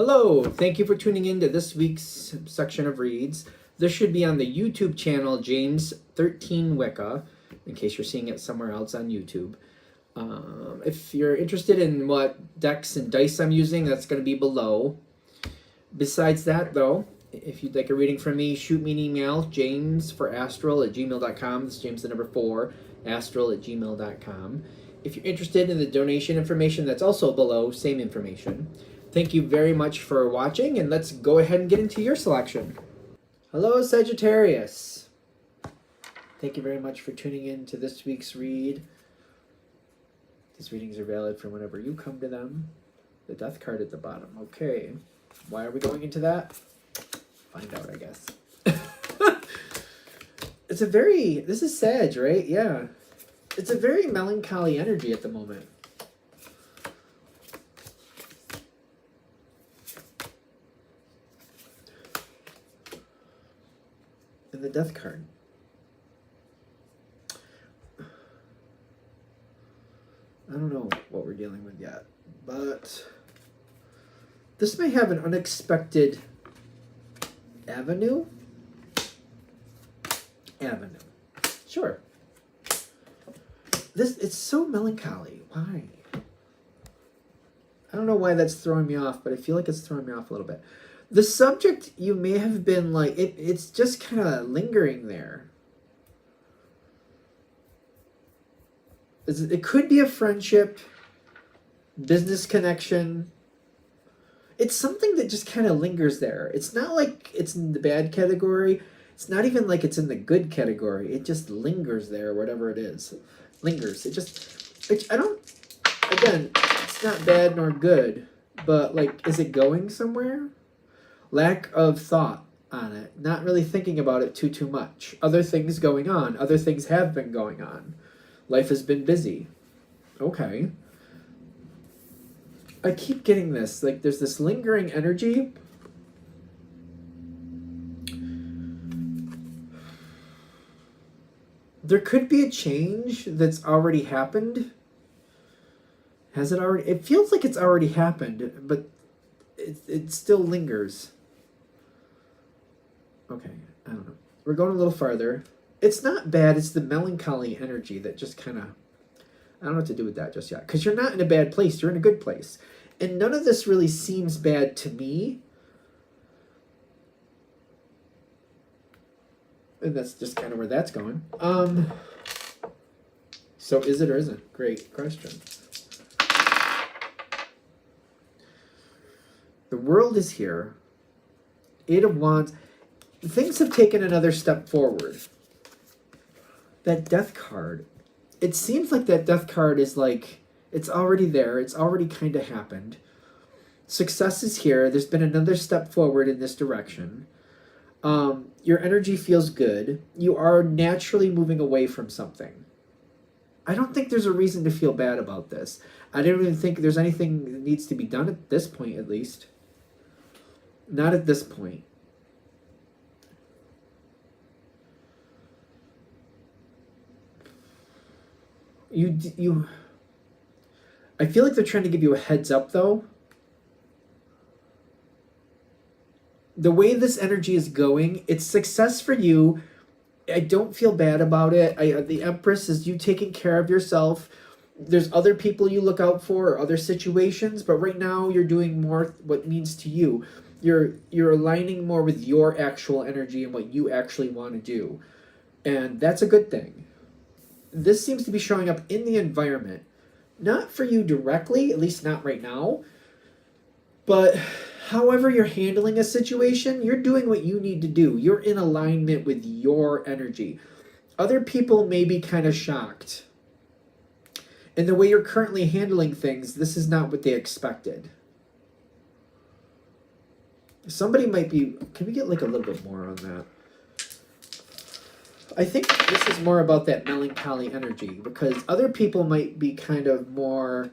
Hello, thank you for tuning in to this week's section of reads. This should be on the YouTube channel James 13 Wicca, in case you're seeing it somewhere else on YouTube. If you're interested in what decks and dice I'm using, that's going to be below. Besides that, though, if you'd like a reading from me, shoot me an email, jamesforastral@gmail.com. That's James the number 4, astral@gmail.com. If you're interested in the donation information, that's also below, same information. Thank you very much for watching, and let's go ahead and get into your selection. Hello, Sagittarius. Thank you very much for tuning in to this week's read. These readings are valid for whenever you come to them. The death card at the bottom. Okay. Why are we going into that? Find out, I guess. It's a very... This is Sag, right? Yeah. It's a very melancholy energy at the moment. And the death card. I don't know what we're dealing with yet, but this may have an unexpected avenue. Sure. It's so melancholy. Why? I don't know why that's throwing me off, but I feel like it's throwing me off a little bit. The subject, you may have been like, it's just kind of lingering there. It could be a friendship, business connection. It's something that just kind of lingers there. It's not like it's in the bad category. It's not even like it's in the good category. It just lingers there, whatever it is. Lingers. Again, it's not bad nor good, but like, is it going somewhere? Lack of thought on it. Not really thinking about it too much. Other things going on. Other things have been going on. Life has been busy. Okay. I keep getting this. Like, there's this lingering energy. There could be a change that's already happened. Has it already? It feels like it's already happened, but it still lingers. Okay, I don't know. We're going a little farther. It's not bad. It's the melancholy energy that just kind of... I don't know what to do with that just yet. Because you're not in a bad place. You're in a good place. And none of this really seems bad to me. And that's just kind of where that's going. So is it or isn't? Great question. The world is here. 8 of Wands. Things have taken another step forward. That death card. It seems like that death card is like, it's already there. It's already kind of happened. Success is here. There's been another step forward in this direction. Your energy feels good. You are naturally moving away from something. I don't think there's a reason to feel bad about this. I don't even think there's anything that needs to be done at this point, at least. Not at this point. I feel like they're trying to give you a heads up, though. The way this energy is going, it's success for you. I don't feel bad about it. The Empress is you taking care of yourself. There's other people you look out for, or other situations, but right now you're doing more what means to you. You're aligning more with your actual energy and what you actually want to do. And that's a good thing. This seems to be showing up in the environment. Not for you directly, at least not right now. But however you're handling a situation, you're doing what you need to do. You're in alignment with your energy. Other people may be kind of shocked. And the way you're currently handling things, this is not what they expected. Somebody might be... Can we get like a little bit more on that? I think this is more about that melancholy energy, because other people might be kind of more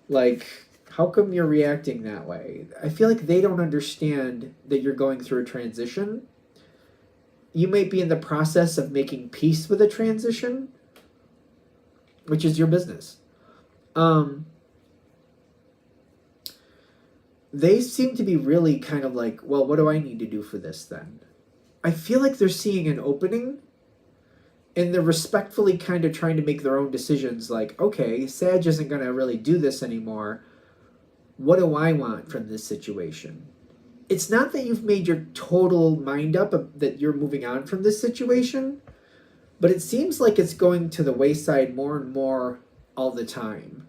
like, how come you're reacting that way? I feel like they don't understand that you're going through a transition. You might be in the process of making peace with a transition, which is your business. they seem to be really kind of like, well, what do I need to do for this then? I feel like they're seeing an opening and they're respectfully kind of trying to make their own decisions like, okay, Sag isn't going to really do this anymore. What do I want from this situation? It's not that you've made your total mind up that you're moving on from this situation, but it seems like it's going to the wayside more and more all the time.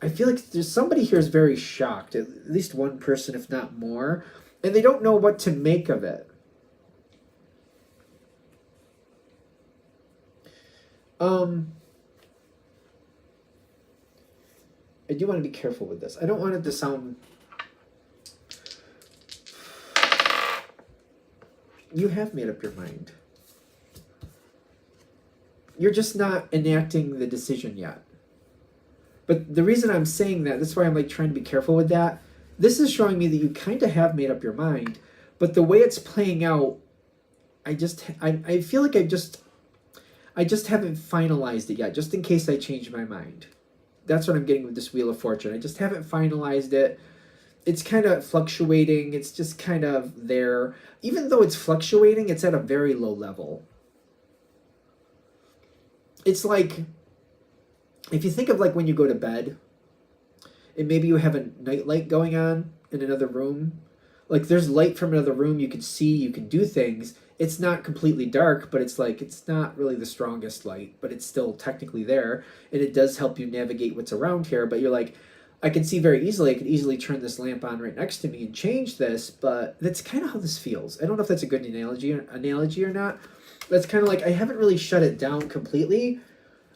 I feel like there's somebody here is very shocked, at least one person, if not more, and they don't know what to make of it. I do want to be careful with this. I don't want it to sound... You have made up your mind. You're just not enacting the decision yet. But the reason I'm saying that, that's why I'm like trying to be careful with that. This is showing me that you kind of have made up your mind, but the way it's playing out, I feel like I just haven't finalized it yet, just in case I change my mind. That's what I'm getting with this Wheel of Fortune. I just haven't finalized it. It's kind of fluctuating. It's just kind of there. Even though it's fluctuating, it's at a very low level. It's like, if you think of like when you go to bed, and maybe you have a nightlight going on in another room. Like there's light from another room, you can see, you can do things. It's not completely dark, but it's like, it's not really the strongest light, but it's still technically there. And it does help you navigate what's around here. But you're like, I can see very easily, I could easily turn this lamp on right next to me and change this, but that's kind of how this feels. I don't know if that's a good analogy or not. That's kind of like, I haven't really shut it down completely.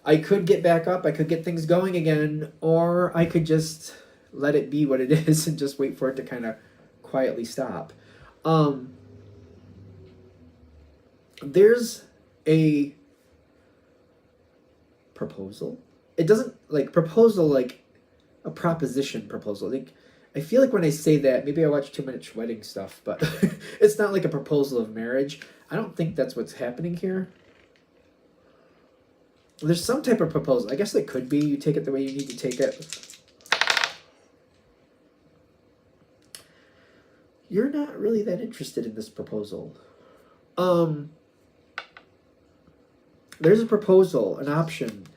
I could get back up, I could get things going again, or I could just let it be what it is and just wait for it to kind of quietly stop. There's a proposal. It doesn't like proposal like a proposition proposal. Like I feel like when I say that, maybe I watch too much wedding stuff, but it's not like a proposal of marriage. I don't think that's what's happening here. There's some type of proposal. I guess it could be. You take it the way you need to take it. You're not really that interested in this proposal. There's a proposal, an option,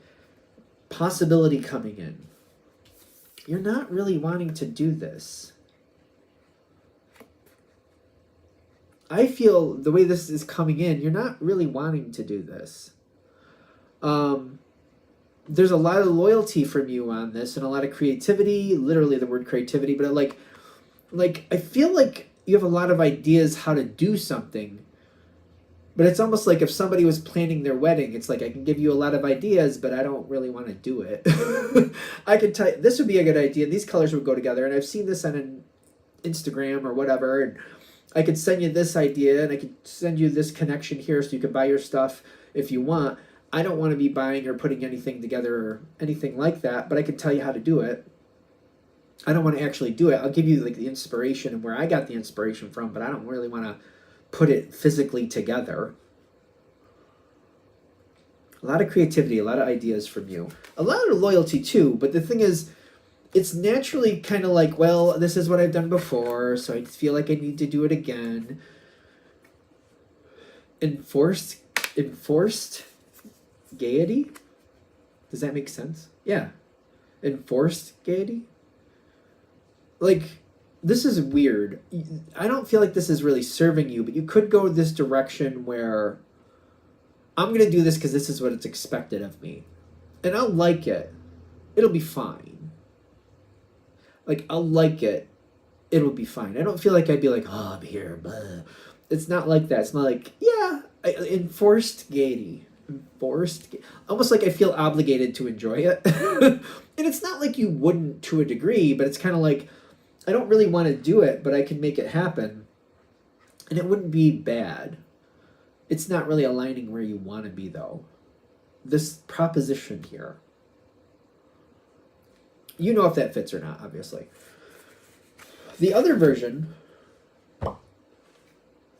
possibility coming in. You're not really wanting to do this. I feel the way this is coming in, you're not really wanting to do this. There's a lot of loyalty from you on this and a lot of creativity, literally the word creativity, but like I feel like you have a lot of ideas how to do something, but it's almost like if somebody was planning their wedding, it's like I can give you a lot of ideas, but I don't really want to do it. I could tell you, this would be a good idea. These colors would go together, and I've seen this on an Instagram or whatever, and I could send you this idea, and I could send you this connection here so you could buy your stuff if you want. I don't want to be buying or putting anything together or anything like that, but I can tell you how to do it. I don't want to actually do it. I'll give you like the inspiration and where I got the inspiration from, but I don't really want to put it physically together. A lot of creativity, a lot of ideas from you. A lot of loyalty too, but the thing is, it's naturally kind of like, well, this is what I've done before, so I feel like I need to do it again. Enforced gaiety? Does that make sense? Yeah. Enforced gaiety? Like, this is weird. I don't feel like this is really serving you, but you could go this direction where I'm going to do this because this is what it's expected of me. And I'll like it. It'll be fine. Like, I'll like it. It'll be fine. I don't feel like I'd be like, oh, I'm here. Blah. It's not like that. It's not like, yeah, enforced gaiety. Almost like I feel obligated to enjoy it. And it's not like you wouldn't to a degree, but it's kind of like, I don't really want to do it, but I can make it happen. And it wouldn't be bad. It's not really aligning where you want to be, though. This proposition here. You know if that fits or not, obviously. The other version,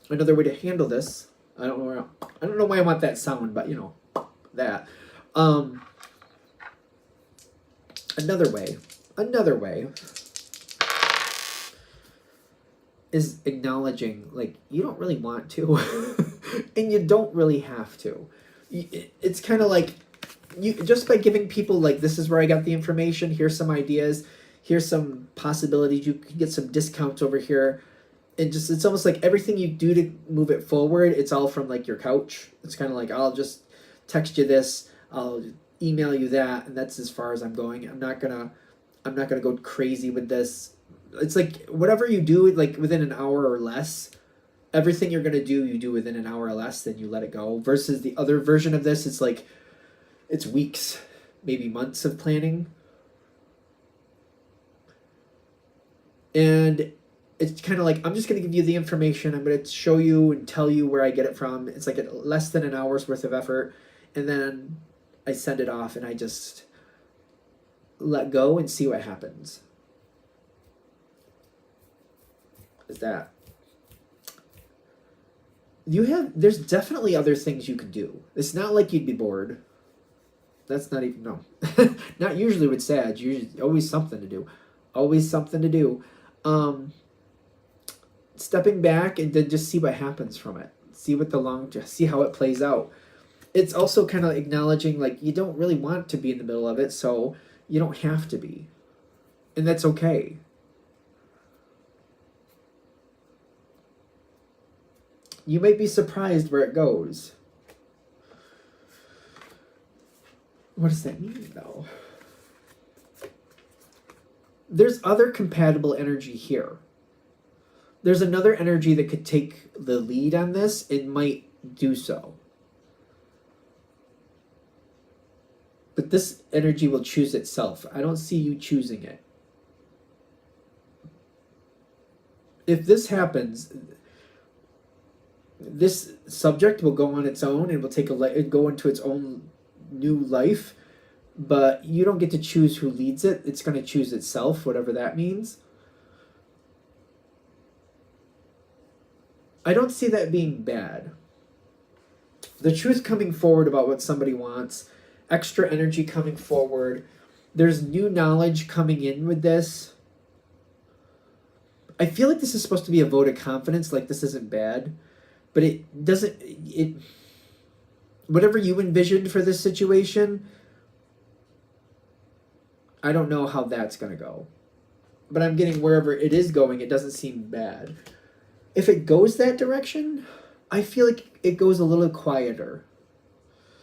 another way to handle this, I don't know why I want that sound, but you know, that. Another way Another way is acknowledging, like, you don't really want to. And you don't really have to. It's kind of like, you just by giving people, like, this is where I got the information, here's some ideas, here's some possibilities, you can get some discounts over here. And just, it's almost like everything you do to move it forward, it's all from, like, your couch. It's kind of like, I'll just text you this, I'll email you that, and that's as far as I'm going. I'm not gonna go crazy with this. It's like whatever you do, like within an hour or less, everything you're gonna do, you do within an hour or less, then you let it go. Versus the other version of this, it's like, it's weeks, maybe months of planning. And it's kind of like, I'm just going to give you the information. I'm going to show you and tell you where I get it from. It's like less than an hour's worth of effort. And then I send it off and I just let go and see what happens. Is that there's definitely other things you could do. It's not like you'd be bored. That's not even, no. Not usually with Sag. Usually, always something to do. Always something to do. Stepping back and then just see what happens from it. See how it plays out. It's also kind of acknowledging, like, you don't really want to be in the middle of it, so you don't have to be. And that's okay. You might be surprised where it goes. What does that mean, though? There's other compatible energy here. There's another energy that could take the lead on this. It might do so. But this energy will choose itself. I don't see you choosing it. If this happens, this subject will go on its own and will go into its own new life. But you don't get to choose who leads it. It's going to choose itself, whatever that means. I don't see that being bad. The truth coming forward about what somebody wants, extra energy coming forward. There's new knowledge coming in with this. I feel like this is supposed to be a vote of confidence, like this isn't bad. But it doesn't... Whatever you envisioned for this situation, I don't know how that's going to go. But I'm getting wherever it is going, it doesn't seem bad. If it goes that direction, I feel like it goes a little quieter.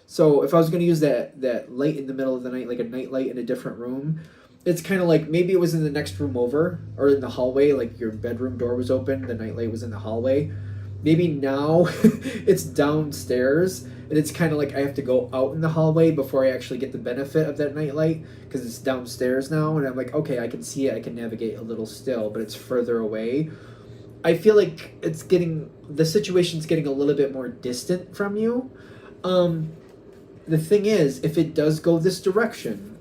So if I was going to use that light in the middle of the night, like a night light in a different room, it's kind of like maybe it was in the next room over or in the hallway, like your bedroom door was open, the night light was in the hallway. Maybe now it's downstairs and it's kind of like I have to go out in the hallway before I actually get the benefit of that night light because it's downstairs now. And I'm like, okay, I can see it. I can navigate a little still, but it's further away. I feel like the situation's getting a little bit more distant from you. The thing is, if it does go this direction,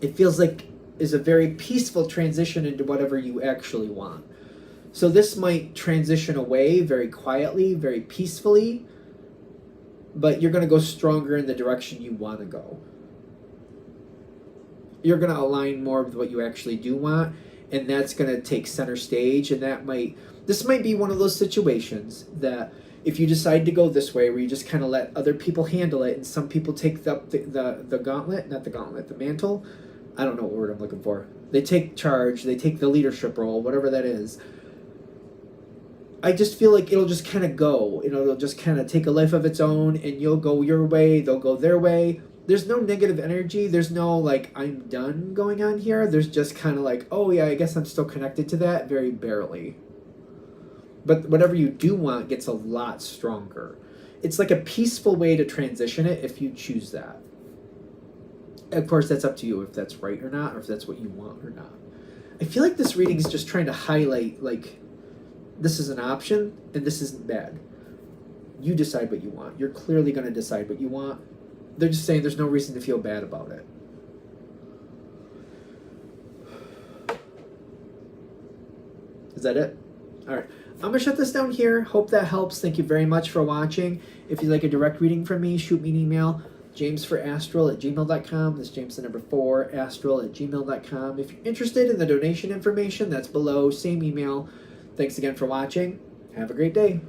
it feels like is a very peaceful transition into whatever you actually want. So this might transition away very quietly, very peacefully, but you're going to go stronger in the direction you want to go. You're going to align more with what you actually do want, and that's going to take center stage, and this might be one of those situations that if you decide to go this way, where you just kind of let other people handle it, and some people take the gauntlet, not the gauntlet, the mantle, I don't know what word I'm looking for. They take charge, they take the leadership role, whatever that is. I just feel like it'll just kind of go. It'll just kind of take a life of its own, and you'll go your way, they'll go their way. There's no negative energy. There's no, like, I'm done going on here. There's just kind of like, oh, yeah, I guess I'm still connected to that, very barely. But whatever you do want gets a lot stronger. It's like a peaceful way to transition it if you choose that. Of course, that's up to you if that's right or not, or if that's what you want or not. I feel like this reading is just trying to highlight, like, this is an option, and this isn't bad. You decide what you want. You're clearly going to decide what you want. They're just saying there's no reason to feel bad about it. Is that it? All right. I'm going to shut this down here. Hope that helps. Thank you very much for watching. If you'd like a direct reading from me, shoot me an email. jamesforastral@gmail.com. That's James the number 4, astral@gmail.com. If you're interested in the donation information, that's below. Same email. Thanks again for watching. Have a great day.